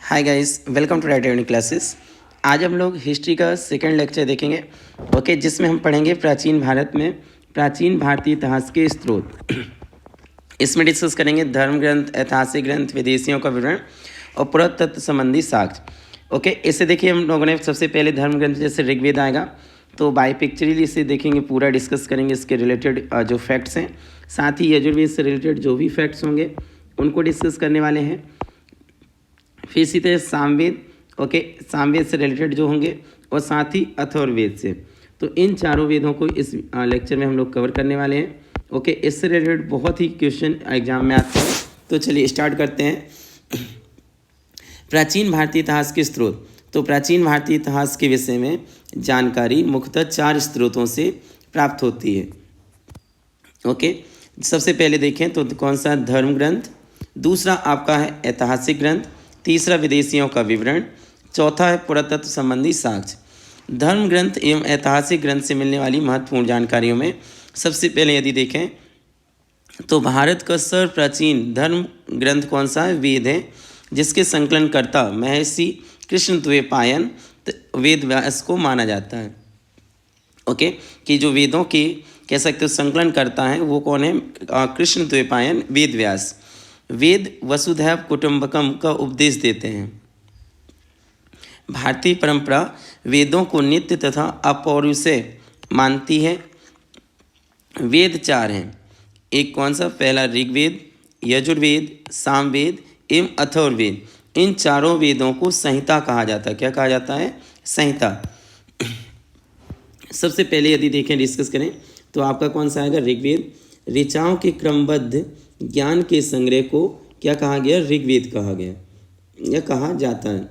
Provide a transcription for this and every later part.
Hi guys, welcome to right avenue classes. आज हम लोग हिस्ट्री का सेकंड लेक्चर देखेंगे। ओके, जिसमें हम पढ़ेंगे प्राचीन भारत में प्राचीन भारतीय इतिहास के स्रोत। इसमें डिस्कस करेंगे धर्म ग्रंथ, ऐतिहासिक ग्रंथ, विदेशियों का विवरण और पुरातत्व संबंधी साक्ष्य। ओके, इसे देखिए हम लोगों ने सबसे पहले धर्म ग्रंथ जैसे ऋग्वेद आएगा तो बाई पिक्चरली इसे देखेंगे, पूरा डिस्कस करेंगे इसके रिलेटेड जो फैक्ट्स हैं। साथ ही यजुर्वेद से रिलेटेड जो भी फैक्ट्स होंगे उनको डिस्कस करने वाले हैं। फिर इसी तरह सामवेद, ओके, सामवेद से रिलेटेड जो होंगे और साथ ही अथर्ववेद से। तो इन चारों वेदों को इस लेक्चर में हम लोग कवर करने वाले हैं। ओके, इससे रिलेटेड बहुत ही क्वेश्चन एग्जाम में आते हैं। तो चलिए स्टार्ट करते हैं। प्राचीन भारतीय इतिहास के स्रोत। तो प्राचीन भारतीय इतिहास के विषय में जानकारी मुख्यतः 4 स्रोतों से प्राप्त होती है। ओके, सबसे पहले देखें तो कौन सा, धर्म ग्रंथ। दूसरा आपका है ऐतिहासिक ग्रंथ। तीसरा विदेशियों का विवरण। चौथा है पुरातत्व संबंधी साक्ष्य। धर्म ग्रंथ एवं ऐतिहासिक ग्रंथ से मिलने वाली महत्वपूर्ण जानकारियों में सबसे पहले यदि देखें तो भारत का सर्व प्राचीन धर्म ग्रंथ कौन सा है, वेद है, जिसके संकलनकर्ता महर्षि कृष्णद्वैपायन वेद व्यास को माना जाता है। ओके, कि जो वेदों के कह सकते हो संकलन करता है वो कौन है, कृष्णद्वैपायन वेद व्यास। वेद वसुधैव कुटुंबकम का उपदेश देते हैं। भारतीय परंपरा वेदों को नित्य तथा अपौरुषेय मानती है। वेद 4 हैं, एक कौन सा, पहला ऋग्वेद, यजुर्वेद, सामवेद एवं अथर्ववेद। इन चारों वेदों को संहिता कहा जाता है। क्या कहा जाता है, संहिता। सबसे पहले यदि देखें, डिस्कस करें तो आपका कौन सा आएगा, ऋग्वेद। ऋचाओं के क्रमबद्ध ज्ञान के संग्रह को क्या कहा गया, ऋग्वेद कहा गया या कहा जाता है।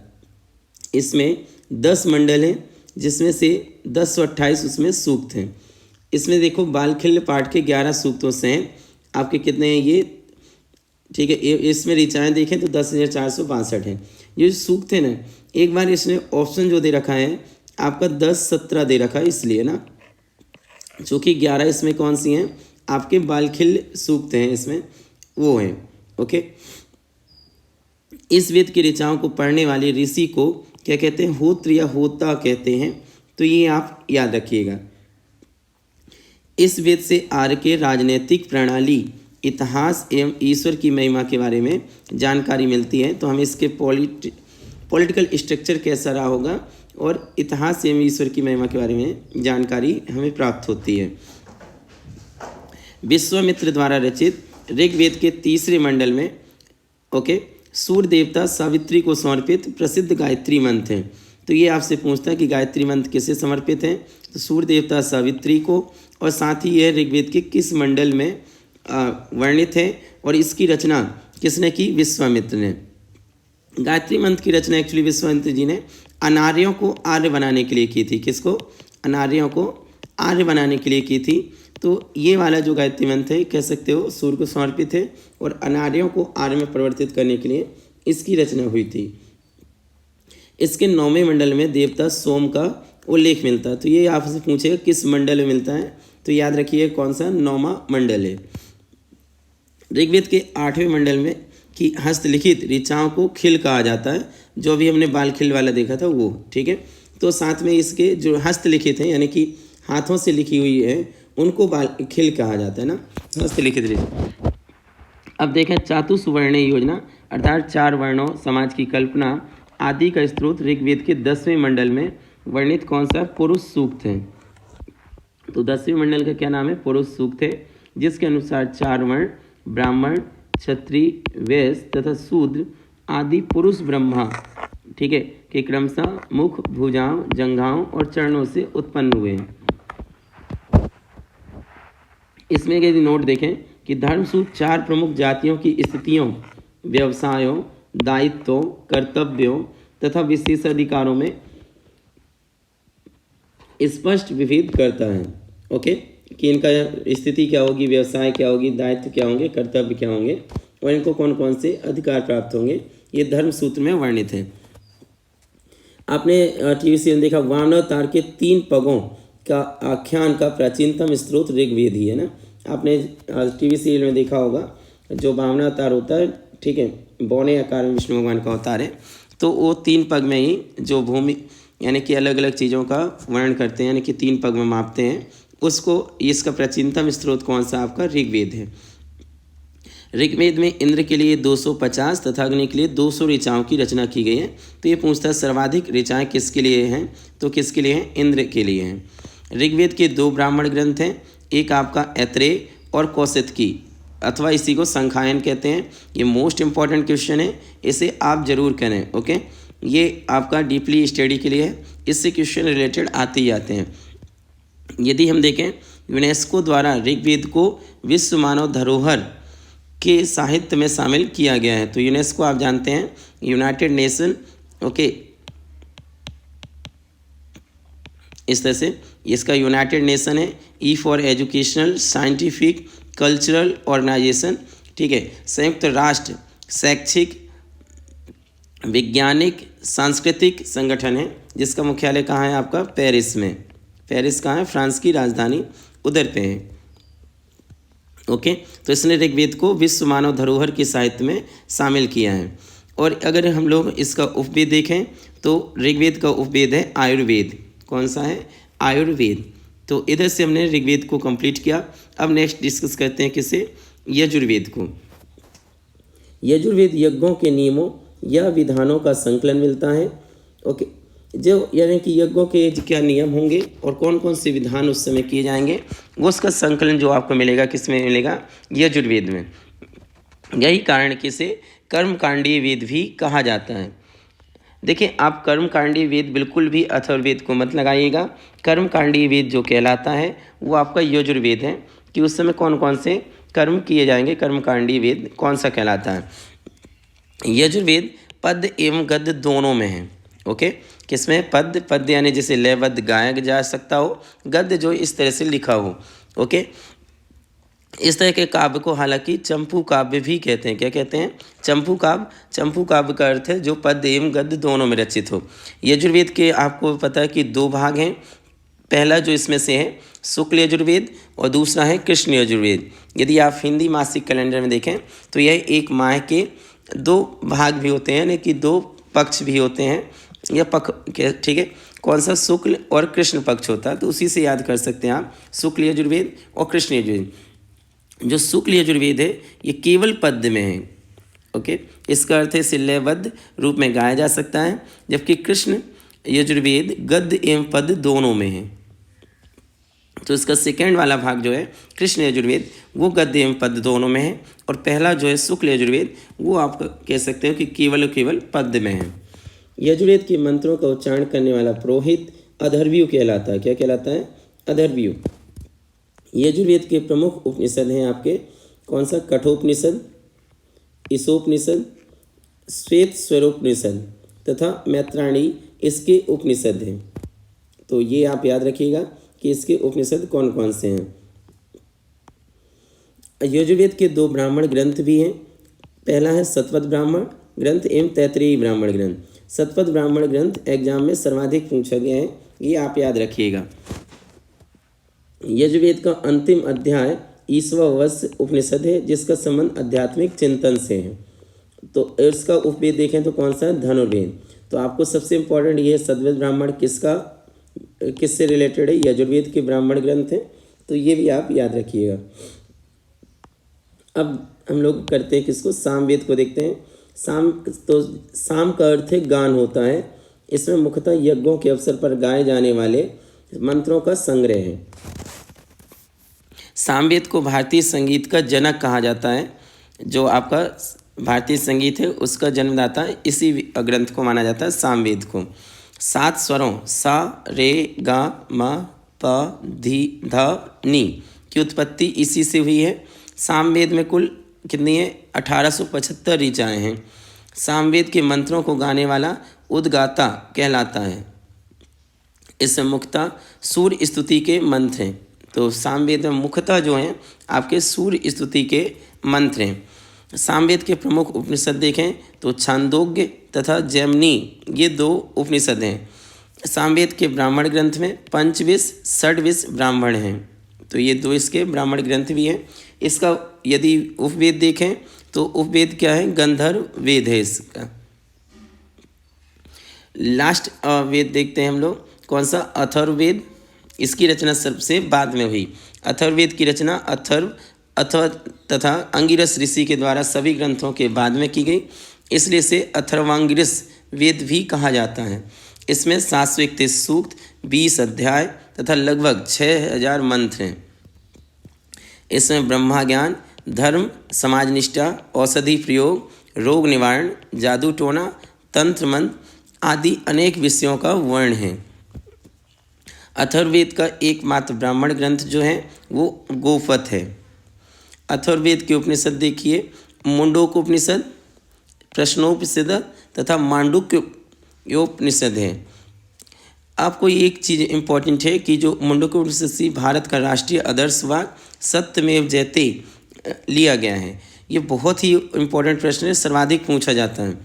इसमें 10 मंडल हैं, जिसमें से 10 से 28 उसमें सूक्त हैं। इसमें देखो बालखिल्य पाठ के 11 सूक्तों से हैं आपके कितने हैं ये, ठीक है। इसमें ऋचाएँ देखें तो 10,462 हैं। ये सूक्त है ना, एक बार इसमें ऑप्शन जो दे रखा है आपका 10-17 दे रखा है, इसलिए ना, चूँकि 11 इसमें कौन सी हैं आपके बालखिल्य सूक्त हैं, इसमें वो हैं। ओके, इस वेद की ऋचाओं को पढ़ने वाले ऋषि को क्या कहते हैं, होत्र या होता कहते हैं। तो ये आप याद रखिएगा। इस वेद से आर्य के राजनीतिक प्रणाली, इतिहास एवं ईश्वर की महिमा के बारे में जानकारी मिलती है। तो हमें इसके पॉलिटिकल स्ट्रक्चर कैसा रहा होगा और इतिहास एवं ईश्वर की महिमा के बारे में जानकारी हमें प्राप्त होती है। विश्वामित्र द्वारा रचित ऋग्वेद के तीसरे मंडल में ओके, सूर्य देवता सावित्री को समर्पित प्रसिद्ध गायत्री मंत्र हैं। तो ये आपसे पूछता है कि गायत्री मंत्र किसे समर्पित हैं, तो सूर्य देवता सावित्री को, और साथ ही यह ऋग्वेद के किस मंडल में वर्णित है और इसकी रचना किसने की, विश्वामित्र ने। गायत्री मंत्र की रचना एक्चुअली विश्वामित्र जी ने अनार्यों को आर्य बनाने के लिए की थी। किसको, अनार्यों को आर्य बनाने के लिए की थी। तो ये वाला जो गायत्री मंत्र है कह सकते हो सूर्य को समर्पित है और अनार्यों को आर्य में परिवर्तित करने के लिए इसकी रचना हुई थी। इसके 9वें मंडल में देवता सोम का उल्लेख मिलता है। तो ये आपसे पूछेगा किस मंडल में मिलता है, तो याद रखिए कौन सा, 9वां मंडल है। ऋग्वेद के 8वें मंडल में कि हस्तलिखित ऋचाओं को खिल कहा जाता है, जो अभी हमने बालखिल वाला देखा था वो, ठीक है। तो साथ में इसके जो हस्तलिखित हैं यानी कि हाथों से लिखी हुई है उनको खिल कहा जाता है ना, हस्तलिखित ऋचा। अब देखें चातुर्वर्ण योजना अर्थात 4 वर्णों समाज की कल्पना आदि का स्रोत ऋग्वेद के 10वें मंडल में वर्णित कौन सा, पुरुष सूक्त है। तो 10वें मंडल का क्या नाम है, पुरुष सूक्त है, जिसके अनुसार 4 वर्ण ब्राह्मण, क्षत्रिय, वैश्य तथा शूद्र आदि पुरुष ब्रह्मा, ठीक है, के क्रमशः मुख, भुजाओं, जंघाओं और चरणों से उत्पन्न हुए हैं। इसमें यदि नोट देखें कि धर्मसूत्र 4 प्रमुख जातियों की स्थितियों, व्यवसायों, दायित्वों, कर्तव्यों तथा विशेषाधिकारों में स्पष्ट विभेद करता है। ओके, कि इनका स्थिति क्या होगी, व्यवसाय क्या होगी, दायित्व क्या होंगे, कर्तव्य क्या होंगे और इनको कौन कौन से अधिकार प्राप्त होंगे, ये धर्मसूत्र में वर्णित है। आपने टीवी सीरियल देखा वामनावतार के 3 पगों का आख्यान का प्राचीनतम स्रोत ऋग्वेद ही है ना। आपने टीवी सीरियल में देखा होगा जो वामनावतार होता है, ठीक है, बौने आकार में विष्णु भगवान का अवतार है। तो वो 3 पग में ही जो भूमि यानी कि अलग अलग चीज़ों का वर्णन करते हैं, यानी कि 3 पग में मापते हैं, उसको इसका प्राचीनतम स्रोत कौन सा आपका ऋग्वेद है। ऋग्वेद में इंद्र के लिए 250 तथा अग्नि के लिए 200 ऋचाओं की रचना की गई है। तो ये पूछता है सर्वाधिक ऋचाएँ किसके लिए हैं, तो किसके लिए हैं, इंद्र के लिए हैं। ऋग्वेद के 2 ब्राह्मण ग्रंथ हैं, एक आपका ऐत्रेय और कौशितकी अथवा इसी को संखायन कहते हैं। ये मोस्ट इंपॉर्टेंट क्वेश्चन है, इसे आप जरूर करें। ओके, ये आपका डीपली स्टडी के लिए है, इससे क्वेश्चन रिलेटेड आते ही आते हैं। यदि हम देखें यूनेस्को द्वारा ऋग्वेद को विश्व मानव धरोहर के साहित्य में शामिल किया गया है। तो यूनेस्को आप जानते हैं यूनाइटेड नेशन, ओके, इस तरह से इसका यूनाइटेड नेशन है, E for educational scientific cultural organisation, ठीक है, संयुक्त राष्ट्र शैक्षिक वैज्ञानिक सांस्कृतिक संगठन है, जिसका मुख्यालय कहाँ है आपका, पेरिस में। पेरिस कहाँ है, फ्रांस की राजधानी उधर पे है। ओके, तो इसने ऋग्वेद को विश्व मानव धरोहर के साहित्य में शामिल किया है। और अगर हम लोग इसका उपवेद देखें तो ऋग्वेद का उपवेद है आयुर्वेद। कौन सा है, आयुर्वेद। तो इधर से हमने ऋग्वेद को कंप्लीट किया। अब नेक्स्ट डिस्कस करते हैं किसे, यजुर्वेद को। यजुर्वेद यज्ञों के नियमों या विधानों का संकलन मिलता है। ओके, जो यानी कि यज्ञों के क्या नियम होंगे और कौन कौन से विधान उस समय किए जाएंगे, वो उसका संकलन जो आपको मिलेगा किस में मिलेगा, यजुर्वेद में। यही कारण किसे कर्मकांडीय वेद भी कहा जाता है। देखिए, आप कर्मकांडीय वेद बिल्कुल भी अथर्ववेद को मत लगाइएगा। कर्मकांडीय वेद जो कहलाता है वो आपका यजुर्वेद है, कि उस समय कौन कौन से कर्म किए जाएंगे, कर्मकांडीय वेद कौन सा कहलाता है। यजुर्वेद पद एवं गद्य दोनों में है। ओके, किसमें, पद यानी जैसे लयबद्ध गाया जा सकता हो, गद्य जो इस तरह से लिखा हो। ओके, इस तरह के काव्य को हालांकि चंपू काव्य भी कहते हैं। क्या कहते हैं, चंपू काव्य। चंपू काव्य का अर्थ है जो पद एवं गद्य दोनों में रचित हो। यजुर्वेद के आपको पता है कि 2 भाग हैं। पहला जो इसमें से है शुक्ल यजुर्वेद और दूसरा है कृष्ण यजुर्वेद। यदि आप हिंदी मासिक कैलेंडर में देखें तो यह एक माह के 2 भाग भी होते हैं, यानी कि 2 पक्ष भी होते हैं, या ठीक है, कौन सा, शुक्ल और कृष्ण पक्ष होता है। तो उसी से याद कर सकते हैं आप, शुक्ल यजुर्वेद और कृष्ण यजुर्वेद। जो शुक्ल यजुर्वेद है ये केवल पद्य में है। ओके, इसका अर्थ है इसे लयबद्ध रूप में गाया जा सकता है, जबकि कृष्ण यजुर्वेद गद्य एवं पद दोनों में है। तो इसका सेकेंड वाला भाग जो है कृष्ण यजुर्वेद वो गद्य एवं पद दोनों में है, और पहला जो है शुक्ल यजुर्वेद वो आप कह सकते हो कि केवल पद्य में है। यजुर्वेद के मंत्रों का उच्चारण करने वाला पुरोहित अधर्व्यु कहलाता है। क्या कहलाता है, अधर्व्यु। यजुर्वेद के प्रमुख उपनिषद हैं आपके कौन सा, कठोपनिषद, ईशोपनिषद, श्वेत स्वरोपनिषद तथा मैत्राणी इसके उपनिषद हैं। तो ये आप याद रखिएगा कि इसके उपनिषद कौन कौन से हैं। यजुर्वेद के 2 ब्राह्मण ग्रंथ भी हैं। पहला है सतपथ ब्राह्मण ग्रंथ एवं तैत्तिरीय ब्राह्मण ग्रंथ। सतपथ ब्राह्मण ग्रंथ एग्जाम में सर्वाधिक पूछा गया है, ये आप याद रखिएगा। यजुर्वेद का अंतिम अध्याय ईश्वरवस्य उपनिषद है, जिसका संबंध आध्यात्मिक चिंतन से है। तो इसका उपवेद देखें तो कौन सा है, धनुर्वेद। तो आपको सबसे इम्पोर्टेंट ये है सतपथ ब्राह्मण किससे रिलेटेड है, यजुर्वेद के ब्राह्मण ग्रंथ हैं। तो ये भी आप याद रखिएगा। अब हम लोग करते हैं किसको, सामवेद को देखते हैं। साम का अर्थ है गान होता है। इसमें मुख्यतः यज्ञों के अवसर पर गाए जाने वाले मंत्रों का संग्रह है। सामवेद को भारतीय संगीत का जनक कहा जाता है। जो आपका भारतीय संगीत है उसका जन्मदाता इसी ग्रंथ को माना जाता है, सामवेद को। 7 स्वरों सा रे गा मा प धी ध नी की उत्पत्ति इसी से हुई है। सामवेद में कुल कितनी है, 1875 ऋचाएँ हैं। सामवेद के मंत्रों को गाने वाला उद्गाता कहलाता है। इसमें मुख्यतः सूर्य स्तुति के मंत्र हैं। तो सामवेद में मुख्यतः जो हैं आपके सूर्य स्तुति के मंत्र हैं। सामवेद के प्रमुख उपनिषद देखें तो छांदोग्य तथा जैमिनी, ये 2 उपनिषद हैं। सामवेद के ब्राह्मण ग्रंथ में 5 षड्विश ब्राह्मण हैं। तो ये 2 इसके ब्राह्मण ग्रंथ भी हैं। इसका यदि उपवेद देखें तो उपवेद क्या है, गंधर्व वेद है इसका। लास्ट वेद देखते हैं हम लोग, कौन सा, अथर्ववेद। इसकी रचना सबसे बाद में हुई। अथर्ववेद की रचना अथर्व तथा अंगिरस ऋषि के द्वारा सभी ग्रंथों के बाद में की गई, इसलिए इसे अथर्वांगिरस वेद भी कहा जाता है। इसमें 731 सूक्त, 20 अध्याय तथा लगभग 6000 मंत्र हैं। इसमें ब्रह्मा ज्ञान, धर्म, समाज निष्ठा, औषधि प्रयोग, रोग निवारण, जादू टोना, तंत्र मंत्र आदि अनेक विषयों का वर्ण है। अथर्ववेद का एकमात्र ब्राह्मण ग्रंथ जो है वो गोपथ है। अथर्ववेद के उपनिषद देखिए, मुंडकोपनिषद, प्रश्नोपनिषद तथा मांडुक्योपनिषद है। आपको एक चीज़ इम्पॉर्टेंट है कि जो मुंडकोपनिषद से भारत का राष्ट्रीय आदर्शवाद सत्यमेव जयते लिया गया है। ये बहुत ही इम्पोर्टेंट प्रश्न है, सर्वाधिक पूछा जाता है।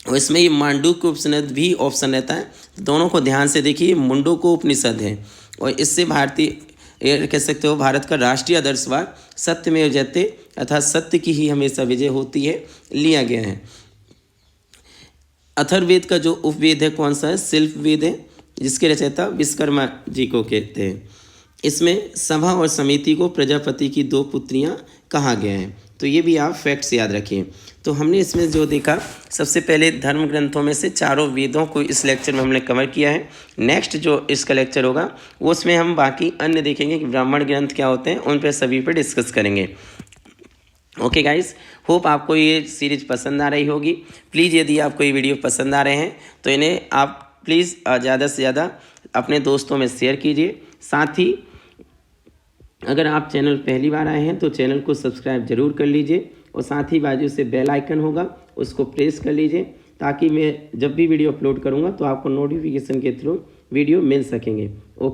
और इसमें ये मांडुक्योपनिषद भी ऑप्शन रहता है, दोनों को ध्यान से देखिए। मुंडकोपनिषद है और इससे भारतीय कह सकते हो भारत का राष्ट्रीय आदर्शवाद सत्यमेव जयते अर्थात सत्य की ही हमेशा विजय होती है लिया गया है। अथर्ववेद का जो उपवेद है कौन सा है, शिल्प वेद है, जिसके रचयिता विश्वकर्मा जी को कहते हैं। इसमें सभा और समिति को प्रजापति की 2 पुत्रियां कहा गया है। तो ये भी आप फैक्ट्स याद रखिए। तो हमने इसमें जो देखा, सबसे पहले धर्म ग्रंथों में से चारों वेदों को इस लेक्चर में हमने कवर किया है। नेक्स्ट जो इसका लेक्चर होगा वो उसमें हम बाकी अन्य देखेंगे कि ब्राह्मण ग्रंथ क्या होते हैं, उन पर सभी पर डिस्कस करेंगे। ओके गाइस, होप आपको ये सीरीज पसंद आ रही होगी। प्लीज़ यदि आपको ये वीडियो पसंद आ रहे हैं तो इन्हें आप प्लीज़ ज़्यादा से ज़्यादा अपने दोस्तों में शेयर कीजिए। साथ ही अगर आप चैनल पहली बार आए हैं तो चैनल को सब्सक्राइब जरूर कर लीजिए और साथ ही बाजू से बेल आइकन होगा उसको प्रेस कर लीजिए, ताकि मैं जब भी वीडियो अपलोड करूंगा तो आपको नोटिफिकेशन के थ्रू वीडियो मिल सकेंगे। ओके।